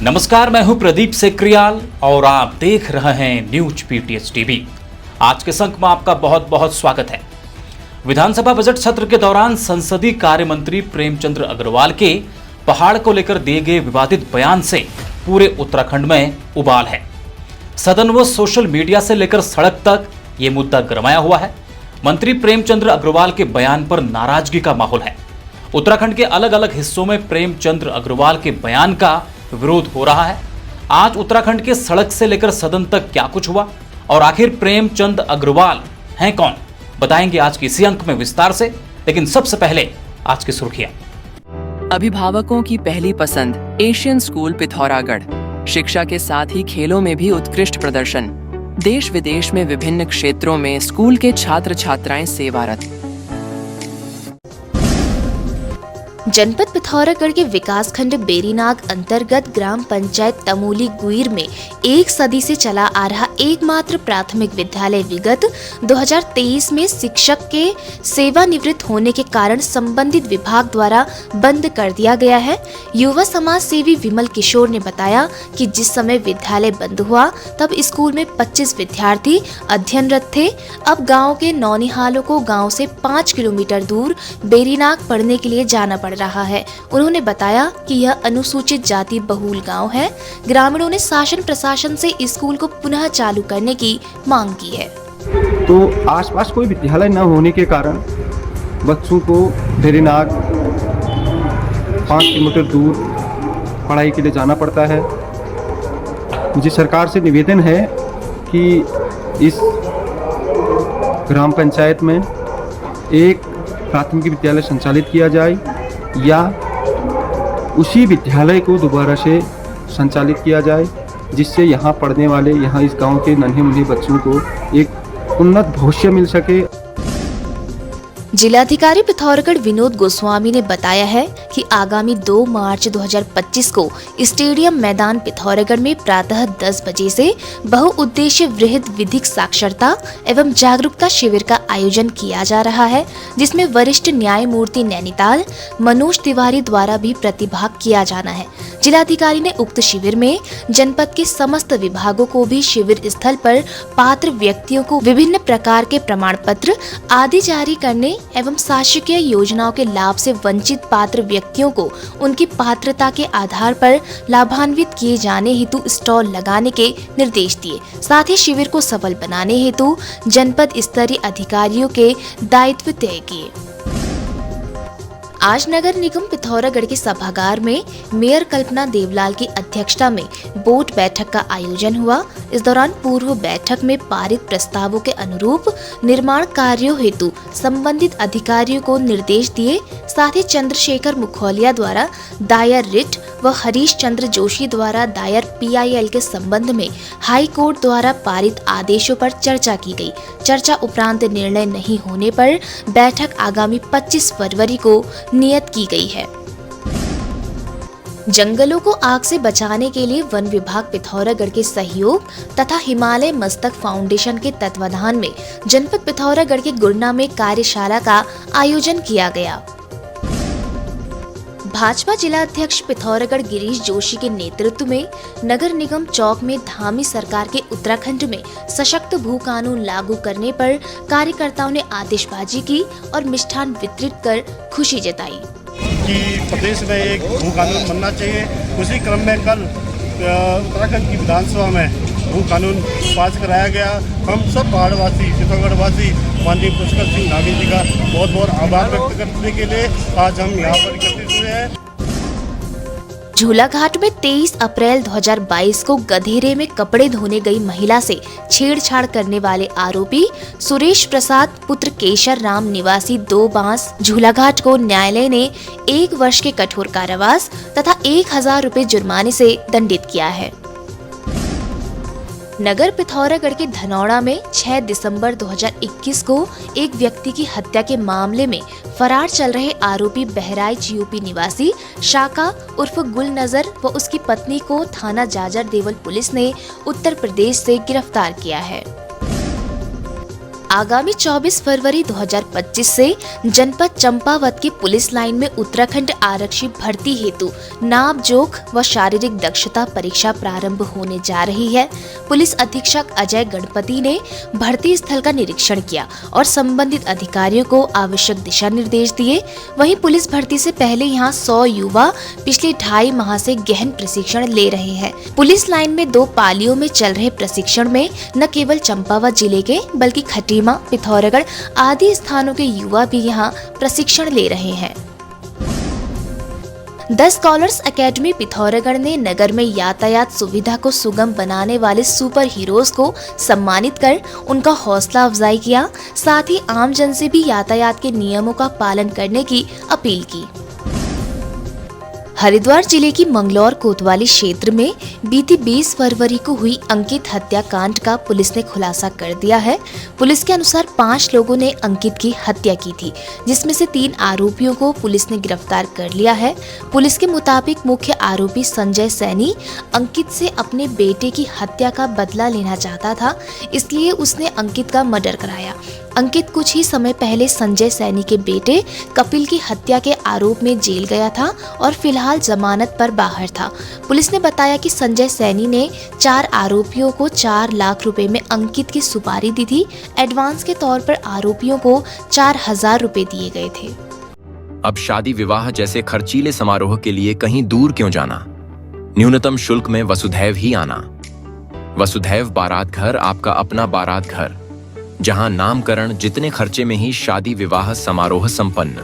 नमस्कार, मैं हूं प्रदीप सेक्रियाल और आप देख रहे हैं न्यूज पीटीएस टीवी। आज के अंक में आपका बहुत बहुत स्वागत है। विधानसभा बजट सत्र के दौरान संसदीय कार्य मंत्री प्रेमचंद्र अग्रवाल के पहाड़ को लेकर दिए गए विवादित बयान से पूरे उत्तराखंड में उबाल है। सदन व सोशल मीडिया से लेकर सड़क तक ये मुद्दा गरमाया हुआ है। मंत्री प्रेमचंद्र अग्रवाल के बयान पर नाराजगी का माहौल है। उत्तराखंड के अलग अलग हिस्सों में प्रेमचंद्र अग्रवाल के बयान का विरोध हो रहा है। आज उत्तराखंड के सड़क से लेकर सदन तक क्या कुछ हुआ और आखिर प्रेमचंद अग्रवाल हैं कौन, बताएंगे आज के इसी अंक में विस्तार से। लेकिन सबसे पहले आज की सुर्खियां। अभिभावकों की पहली पसंद एशियन स्कूल पिथौरागढ़। शिक्षा के साथ ही खेलों में भी उत्कृष्ट प्रदर्शन। देश विदेश में विभिन्न क्षेत्रों में स्कूल के छात्र छात्राएं सेवारत। जनपद पिथौरागढ़ के विकासखंड बेरीनाग अंतर्गत ग्राम पंचायत तमोली गुईर में एक सदी से चला आ रहा एकमात्र प्राथमिक विद्यालय विगत 2023 में शिक्षक के सेवानिवृत्त होने के कारण संबंधित विभाग द्वारा बंद कर दिया गया है। युवा समाज सेवी विमल किशोर ने बताया कि जिस समय विद्यालय बंद हुआ तब स्कूल में 25 विद्यार्थी अध्ययनरत थे। अब गाँव के नौनिहालों को गाँव से 5 किलोमीटर दूर बेरीनाग पढ़ने के लिए जाना पड़ रहा है। उन्होंने बताया कि यह अनुसूचित जाति बहुल गांव है। ग्रामीणों ने शासन प्रशासन से स्कूल को पुनः चालू करने की मांग की है। तो आसपास कोई विद्यालय न होने के कारण बच्चों को बेरीनाग 5 किलोमीटर दूर पढ़ाई के लिए जाना पड़ता है। मुझे सरकार से निवेदन है कि इस ग्राम पंचायत में एक प्राथमिक विद्यालय संचालित किया जाए या उसी विद्यालय को दोबारा से संचालित किया जाए, जिससे यहाँ पढ़ने वाले यहाँ इस गांव के नन्हे मुन्ने बच्चों को एक उन्नत भविष्य मिल सके। जिलाधिकारी पिथौरागढ़ विनोद गोस्वामी ने बताया है कि आगामी 2 मार्च 2025 को स्टेडियम मैदान पिथौरागढ़ में प्रातः 10 बजे से बहुउद्देश्य वृहद विधिक साक्षरता एवं जागरूकता शिविर का आयोजन किया जा रहा है, जिसमें वरिष्ठ न्यायमूर्ति नैनीताल मनोज तिवारी द्वारा भी प्रतिभाग किया जाना है। जिलाधिकारी ने उक्त शिविर में जनपद के समस्त विभागों को भी शिविर स्थल पर पात्र व्यक्तियों को विभिन्न प्रकार के प्रमाण पत्र आदि जारी करने एवं शासकीय योजनाओं के लाभ से वंचित पात्र व्यक्तियों को उनकी पात्रता के आधार पर लाभान्वित किए जाने हेतु स्टॉल लगाने के निर्देश दिए। साथ ही शिविर को सफल बनाने हेतु जनपद स्तरीय अधिकारियों के दायित्व तय किए। आज नगर निगम पिथौरागढ़ के सभागार में मेयर कल्पना देवलाल की अध्यक्षता में बोर्ड बैठक का आयोजन हुआ। इस दौरान पूर्व बैठक में पारित प्रस्तावों के अनुरूप निर्माण कार्यों हेतु संबंधित अधिकारियों को निर्देश दिए। साथ ही चंद्रशेखर मुखोलिया द्वारा दायर रिट व हरीश चंद्र जोशी द्वारा दायर PIL के संबंध में हाई कोर्ट द्वारा पारित आदेशों पर चर्चा की गई। चर्चा उपरांत निर्णय नहीं होने पर बैठक आगामी 25 फरवरी को नियत की गई है। जंगलों को आग से बचाने के लिए वन विभाग पिथौरागढ़ के सहयोग तथा हिमालय मस्तक फाउंडेशन के तत्वाधान में जनपद पिथौरागढ़ के गुरना में कार्यशाला का आयोजन किया गया। भाजपा जिला अध्यक्ष पिथौरागढ़ गिरीश जोशी के नेतृत्व में नगर निगम चौक में धामी सरकार के उत्तराखंड में सशक्त भू कानून लागू करने पर कार्यकर्ताओं ने आतिशबाजी की और मिष्ठान वितरित कर खुशी जताई कि प्रदेश में एक भू कानून बनना चाहिए। उसी क्रम में कल उत्तराखंड की विधानसभा में भू कानून पास कराया गया। हम सब पहाड़वासी पिथौरागढ़वासी माननीय पुष्कर सिंह धामी जी का बहुत बहुत आभार व्यक्त करने के लिए आज हम यहाँ पर एकत्रित हुए हैं। झूलाघाट में 23 अप्रैल 2022 को गधेरे में कपड़े धोने गई महिला से छेड़छाड़ करने वाले आरोपी सुरेश प्रसाद पुत्र केशर राम निवासी 2 बांस झूलाघाट को न्यायालय ने 1 वर्ष के कठोर कारावास तथा 1000 रुपए जुर्माने से दंडित किया है। नगर पिथौरागढ़ के धनौड़ा में 6 दिसंबर 2021 को एक व्यक्ति की हत्या के मामले में फरार चल रहे आरोपी बहराइच यूपी निवासी शाका उर्फ गुल नजर व उसकी पत्नी को थाना जाजर देवल पुलिस ने उत्तर प्रदेश से गिरफ्तार किया है। आगामी 24 फरवरी 2025 से जनपद चंपावत के पुलिस लाइन में उत्तराखंड आरक्षी भर्ती हेतु नाप जोख व शारीरिक दक्षता परीक्षा प्रारंभ होने जा रही है। पुलिस अधीक्षक अजय गणपति ने भर्ती स्थल का निरीक्षण किया और संबंधित अधिकारियों को आवश्यक दिशा निर्देश दिए। वहीं पुलिस भर्ती से पहले यहां 100 युवा पिछले 2.5 माह से गहन प्रशिक्षण ले रहे हैं। पुलिस लाइन में 2 पालियों में चल रहे प्रशिक्षण में न केवल चंपावत जिले के बल्कि खटीमा, पिथौरागढ़ आदि स्थानों के युवा भी यहां प्रशिक्षण ले रहे हैं। द स्कॉलर्स एकेडमी पिथौरागढ़ ने नगर में यातायात सुविधा को सुगम बनाने वाले सुपर हीरोज को सम्मानित कर उनका हौसला अफजाई किया। साथ ही आम जन से भी यातायात के नियमों का पालन करने की अपील की। हरिद्वार जिले की मंगलौर कोतवाली क्षेत्र में बीती 20 फरवरी को हुई अंकित हत्याकांड का पुलिस ने खुलासा कर दिया है। पुलिस के अनुसार 5 लोगों ने अंकित की हत्या की थी, जिसमें से 3 आरोपियों को पुलिस ने गिरफ्तार कर लिया है। पुलिस के मुताबिक मुख्य आरोपी संजय सैनी अंकित से अपने बेटे की हत्या का बदला लेना चाहता था, इसलिए उसने अंकित का मर्डर कराया। अंकित कुछ ही समय पहले संजय सैनी के बेटे कपिल की हत्या के आरोप में जेल गया था और फिलहाल जमानत पर बाहर था। पुलिस ने बताया कि संजय सैनी ने 4 आरोपियों को 4 लाख रुपए में अंकित की सुपारी दी थी। एडवांस के तौर पर आरोपियों को 4,000 रुपए दिए गए थे। अब शादी विवाह जैसे खर्चीले समारोह के लिए कहीं दूर क्यों जाना? न्यूनतम शुल्क में वसुधैव ही आना। वसुधैव बारात घर आपका अपना बारात घर, जहां नामकरण जितने खर्चे में ही शादी विवाह समारोह संपन्न।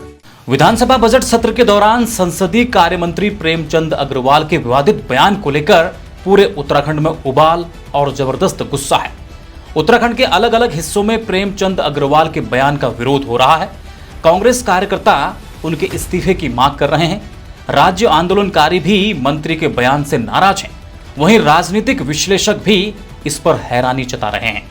विधानसभा बजट सत्र के दौरान संसदीय कार्य मंत्री प्रेमचंद अग्रवाल के विवादित बयान को लेकर पूरे उत्तराखंड में उबाल और जबरदस्त गुस्सा है। उत्तराखंड के अलग अलग हिस्सों में प्रेमचंद अग्रवाल के बयान का विरोध हो रहा है। कांग्रेस कार्यकर्ता उनके इस्तीफे की मांग कर रहे हैं। राज्य आंदोलनकारी भी मंत्री के बयान से नाराज हैं। वहीं राजनीतिक विश्लेषक भी इस पर हैरानी जता रहे हैं।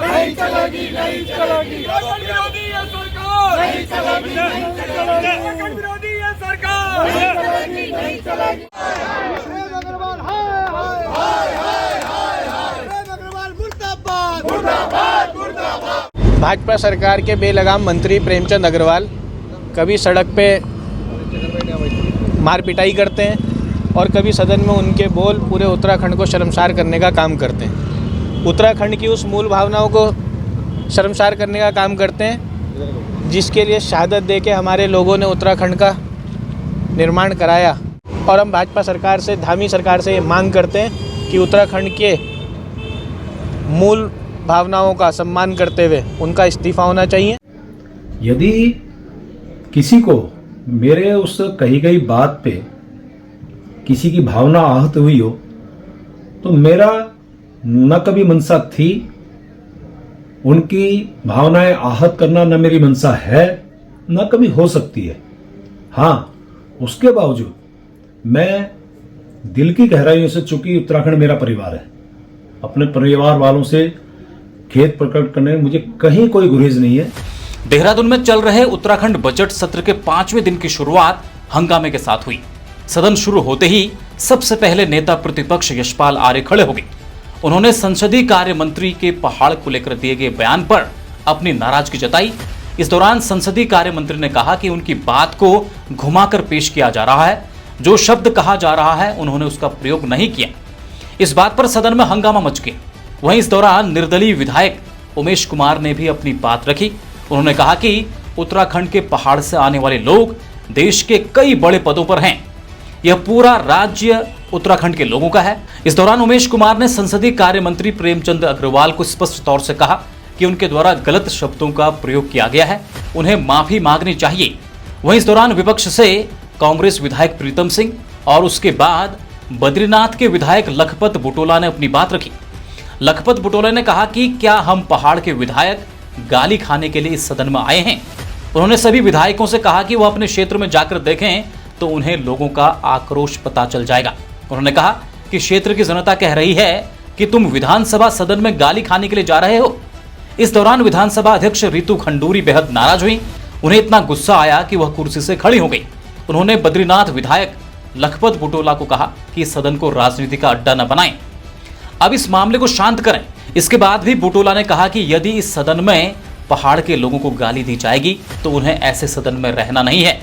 नहीं चलेगी, नहीं चलेगी, विरोधी है सरकार, नहीं चलेगी, नहीं चलेगी, विरोधी है सरकार, नहीं चलेगी, नहीं चलेगी। प्रेम अग्रवाल हाय हाय हाय हाय हाय, प्रेम अग्रवाल मुर्दाबाद मुर्दाबाद मुर्दाबाद। भाजपा सरकार के बेलगाम मंत्री प्रेमचंद अग्रवाल कभी सड़क पे मार पिटाई करते हैं और कभी सदन में उनके बोल पूरे उत्तराखंड को शर्मसार करने का काम करते हैं। उत्तराखंड की उस मूल भावनाओं को शर्मसार करने का काम करते हैं जिसके लिए शहादत देके हमारे लोगों ने उत्तराखंड का निर्माण कराया। और हम भाजपा सरकार से, धामी सरकार से ये मांग करते हैं कि उत्तराखंड के मूल भावनाओं का सम्मान करते हुए उनका इस्तीफा होना चाहिए। यदि किसी को मेरे उस कही गई बात पे किसी की भावना आहत हुई हो तो मेरा न कभी मंशा थी उनकी भावनाएं आहत करना, न मेरी मंशा है, न कभी हो सकती है। हाँ, उसके बावजूद मैं दिल की गहराइयों से, चूंकि उत्तराखंड मेरा परिवार है, अपने परिवार वालों से खेद प्रकट करने में मुझे कहीं कोई गुरेज नहीं है। देहरादून में चल रहे उत्तराखंड बजट सत्र के 5वें दिन की शुरुआत हंगामे के साथ हुई। सदन शुरू होते ही सबसे पहले नेता प्रतिपक्ष यशपाल आर्य खड़े हो गए। उन्होंने संसदीय कार्य मंत्री के पहाड़ को लेकर दिए गए बयान पर अपनी नाराजगी जताई। इस दौरान संसदीय कार्य मंत्री ने कहा कि उनकी बात को घुमाकर पेश किया जा रहा है। जो शब्द कहा जा रहा है उन्होंने उसका प्रयोग नहीं किया। इस बात पर सदन में हंगामा मच गया। वहीं इस दौरान निर्दलीय विधायक उमेश कुमार ने भी अपनी बात रखी। उन्होंने कहा कि उत्तराखंड के पहाड़ से आने वाले लोग देश के कई बड़े पदों पर हैं। यह पूरा राज्य उत्तराखंड के लोगों का है। इस दौरान उमेश कुमार ने संसदीय कार्य मंत्री प्रेमचंद अग्रवाल को स्पष्ट तौर से कहा कि उनके द्वारा गलत शब्दों का प्रयोग किया गया है, उन्हें माफी मांगनी चाहिए। वहीं इस दौरान विपक्ष से कांग्रेस विधायक प्रीतम सिंह और उसके बाद बद्रीनाथ के विधायक लखपत बुटोला ने अपनी बात रखी। लखपत बुटोला ने कहा कि क्या हम पहाड़ के विधायक गाली खाने के लिए इस सदन में आए हैं? उन्होंने सभी विधायकों से कहा कि वह अपने क्षेत्र में जाकर देखें तो उन्हें लोगों का आक्रोश पता चल जाएगा। उन्होंने कहा कि क्षेत्र की जनता कह रही है कि तुम विधानसभा सदन में गाली खाने के लिए जा रहे हो। इस दौरान विधानसभा अध्यक्ष रितु खंडूरी बेहद नाराज हुई। उन्हें इतना गुस्सा आया कि वह कुर्सी से खड़ी हो गई। उन्होंने बद्रीनाथ विधायक लखपत बुटोला को कहा कि सदन को राजनीति का अड्डा न बनाएं। अब इस मामले को शांत करें। इसके बाद भी बुटोला ने कहा कि यदि इस सदन में पहाड़ के लोगों को गाली दी जाएगी तो उन्हें ऐसे सदन में रहना नहीं है।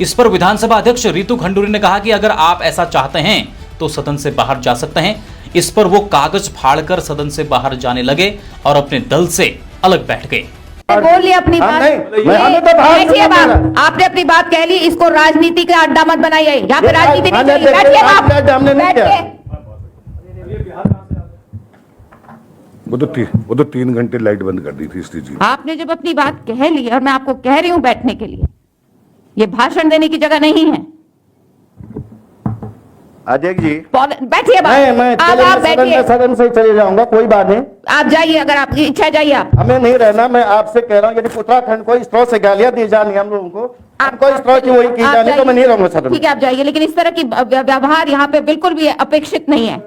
इस पर विधानसभा अध्यक्ष रितु खंडूरी ने कहा कि अगर आप ऐसा चाहते हैं तो सदन से बाहर जा सकते हैं। इस पर वो कागज फाड़कर सदन से बाहर जाने लगे और अपने दल से अलग बैठ गए। बोल लिया अपनी बात। बैठिए बाप, आपने अपनी बात कह ली, इसको राजनीति का अड्डा मत बनाइए। यहाँ पे राजनीति नहीं चलेगी। बैठिए बाप, बैठिए। वो तो 3 घंटे लाइट बंद कर दी थी इसलिए जी। आपने जब अपनी बात कह ली और मैं आपको कह रही हूँ बैठने के लिए, ये भाषण देने की जगह नहीं है। अध्यक्ष जी बैठिए बाप, आप बैठिए। सदन से चले जाऊंगा, कोई बात नहीं। आप जाइए, अगर आपकी इच्छा जाइए। आप हमें नहीं रहना। मैं आपसे कह रहा हूँ यदि उत्तराखंड को इस तरह से गालियां दी जानी हम लोगों को, आपको इस तरह की वही की जानी, तो मैं नहीं रहूंगा सदन। ठीक है, आप जाइए, लेकिन इस तरह की व्यवहार यहाँ पे बिल्कुल भी अपेक्षित नहीं है।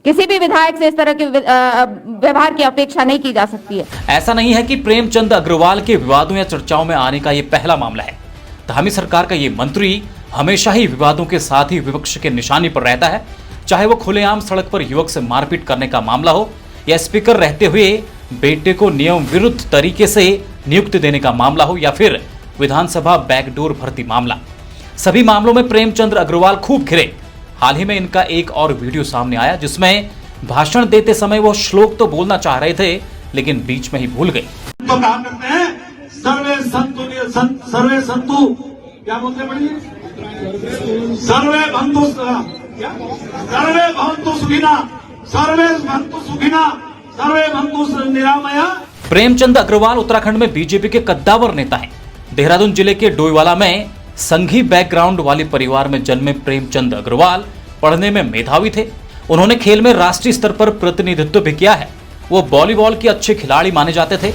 किसी भी विधायक से इस तरह के व्यवहार की अपेक्षा नहीं की जा सकती है। ऐसा नहीं है कि प्रेमचंद अग्रवाल के विवादों या चर्चाओं में आने का ये पहला मामला है। धामी सरकार का ये मंत्री हमेशा ही विवादों के साथ ही विपक्ष के निशाने पर रहता है, चाहे वो खुलेआम सड़क पर युवक से मारपीट करने का मामला हो या स्पीकर रहते हुए बेटे को नियम विरुद्ध तरीके से नियुक्ति देने का मामला हो या फिर विधानसभा बैकडोर भर्ती मामला। सभी मामलों में प्रेमचंद अग्रवाल खूब घिरे। हाल ही में इनका एक और वीडियो सामने आया जिसमें भाषण देते समय वो श्लोक तो बोलना चाह रहे थे लेकिन बीच में ही भूल गए। तो काम करते हैं सर्वे संतु क्या बोलते हैं, सर्वे भवन्तु सर्वे भवन्तु निरामया। प्रेमचंद अग्रवाल उत्तराखंड में बीजेपी के कद्दावर नेता हैं। देहरादून जिले के डोईवाला में संघी बैकग्राउंड वाले परिवार में जन्मे प्रेमचंद अग्रवाल पढ़ने में मेधावी थे। उन्होंने खेल में राष्ट्रीय स्तर पर प्रतिनिधित्व भी किया है। वो वॉलीबॉल के अच्छे खिलाड़ी माने जाते थे।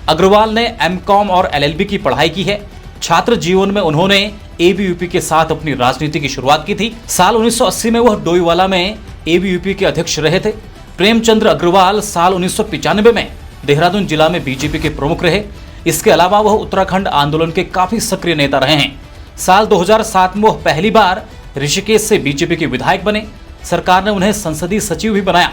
अग्रवाल ने एमकॉम और एलएलबी की पढ़ाई की है। छात्र जीवन में उन्होंने एबीवीपी के साथ अपनी राजनीति की शुरुआत की थी। साल 1980 में वह डोईवाला में एबीवीपी के अध्यक्ष रहे थे। प्रेमचंद्र अग्रवाल साल 1995 में देहरादून जिला में बीजेपी के प्रमुख रहे। इसके अलावा वह उत्तराखंड आंदोलन के काफी सक्रिय नेता रहे हैं। साल 2007 में वह पहली बार ऋषिकेश से बीजेपी के विधायक बने। सरकार ने उन्हें संसदीय सचिव भी बनाया।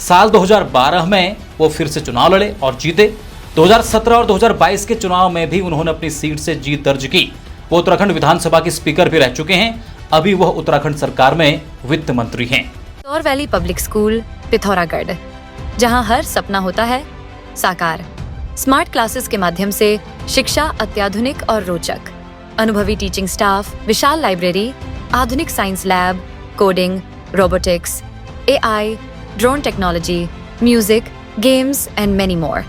साल 2012 में वो फिर से चुनाव लड़े और जीते। 2017 और 2022 के चुनाव में भी उन्होंने अपनी सीट से जीत दर्ज की। वो उत्तराखंड विधानसभा के स्पीकर भी रह चुके हैं। अभी वह उत्तराखंड सरकार में वित्त मंत्री हैं। सौर वैली पब्लिक स्कूल पिथौरागढ़, जहां हर सपना होता है साकार। स्मार्ट क्लासेस के माध्यम से शिक्षा अत्याधुनिक और रोचक। अनुभवी टीचिंग स्टाफ, विशाल लाइब्रेरी, आधुनिक science lab, coding, robotics, AI, drone technology, music, games and many more.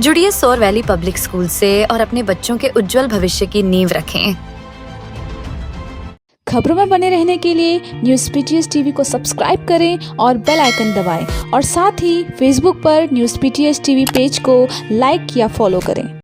जुड़िए सौर वैली पब्लिक स्कूल से और अपने बच्चों के उज्जवल भविष्य की नींव रखें। खबरों में बने रहने के लिए न्यूज़ पीटीएस टीवी को सब्सक्राइब करें और बेल आइकन दबाएं और साथ ही फेसबुक पर न्यूज़ पीटीएस टीवी पेज को लाइक या फॉलो करें।